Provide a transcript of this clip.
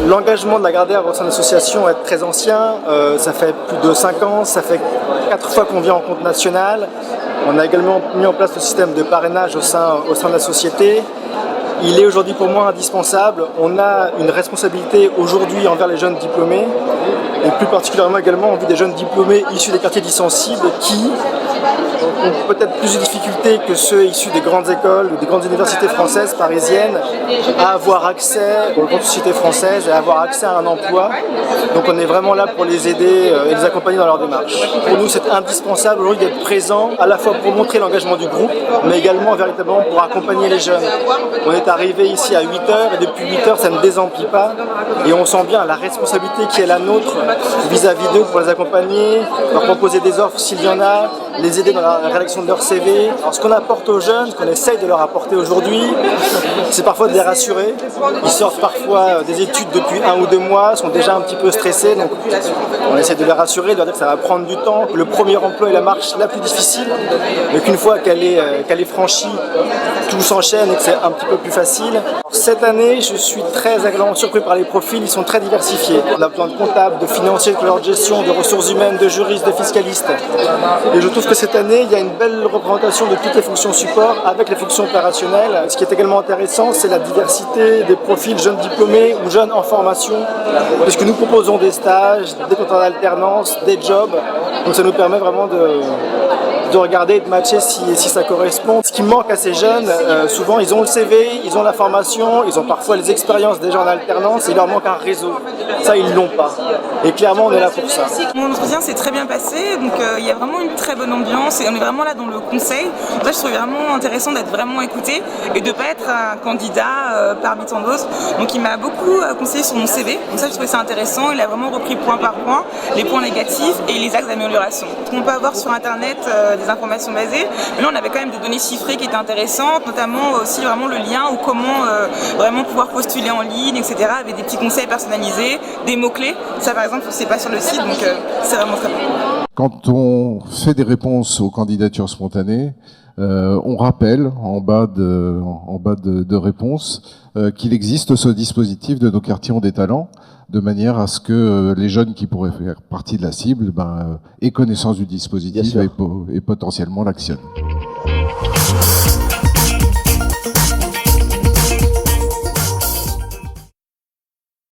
L'engagement de la Gardère au sein de l'association est très ancien, ça fait plus de 5 ans, ça fait 4 fois qu'on vient en compte national. On a également mis en place le système de parrainage au sein de la société. Il est aujourd'hui pour moi indispensable. On a une responsabilité aujourd'hui envers les jeunes diplômés, et plus particulièrement également envers des jeunes diplômés issus des quartiers dissensibles qui ont peut-être plus de difficultés que ceux issus des grandes écoles ou des grandes universités françaises, parisiennes, à avoir accès aux grandes sociétés françaises et à avoir accès à un emploi. Donc on est vraiment là pour les aider et les accompagner dans leur démarche. Pour nous, c'est indispensable aujourd'hui d'être présent, à la fois pour montrer l'engagement du groupe, mais également véritablement pour accompagner les jeunes. On est arrivé ici à 8h et depuis 8h, ça ne désemplit pas. Et on sent bien la responsabilité qui est la nôtre vis-à-vis d'eux pour les accompagner, leur proposer des offres s'il y en a, les aider dans la rédaction de leur CV. Alors ce qu'on apporte aux jeunes, ce qu'on essaye de leur apporter aujourd'hui, c'est parfois de les rassurer. Ils sortent parfois des études depuis 1 ou 2 mois, sont déjà un petit peu stressés, donc on essaie de les rassurer, de leur dire que ça va prendre du temps, que le premier emploi est la marche la plus difficile, mais qu'une fois qu'elle est franchie, tout s'enchaîne et que c'est un petit peu plus facile. Cette année, je suis très agréablement surpris par les profils, ils sont très diversifiés. On a besoin de comptables, de financiers, de gestion, de ressources humaines, de juristes, de fiscalistes. Et je trouve que cette année, il y a une belle représentation de toutes les fonctions support avec les fonctions opérationnelles. Ce qui est également intéressant, c'est la diversité des profils jeunes diplômés ou jeunes en formation, puisque nous proposons des stages, des contrats d'alternance, des jobs. Donc ça nous permet vraiment de regarder et de matcher si ça correspond. Ce qui manque à ces jeunes, souvent ils ont le CV, ils ont la formation, ils ont parfois les expériences déjà en alternance, et il leur manque un réseau. Ça, ils l'ont pas. Et clairement, on est là pour ça. Mon entretien s'est très bien passé, donc il y a vraiment une très bonne ambiance et on est vraiment là dans le conseil. Donc ça, je trouve vraiment intéressant d'être vraiment écouté et de ne pas être un candidat parmi tant d'autres. Donc il m'a beaucoup conseillé sur mon CV, donc ça je trouvais ça intéressant. Il a vraiment repris point par point les points négatifs et les axes d'amélioration. On peut avoir sur internet des informations basées, mais là on avait quand même des données chiffrées qui étaient intéressantes, notamment aussi vraiment le lien ou comment vraiment pouvoir postuler en ligne, etc. avec des petits conseils personnalisés, des mots-clés. Ça par exemple, c'est pas sur le site, donc c'est vraiment très bon. Quand on fait des réponses aux candidatures spontanées, on rappelle en bas de réponse qu'il existe ce dispositif de Nos quartiers ont des talents, de manière à ce que les jeunes qui pourraient faire partie de la cible aient connaissance du dispositif et potentiellement l'actionnent.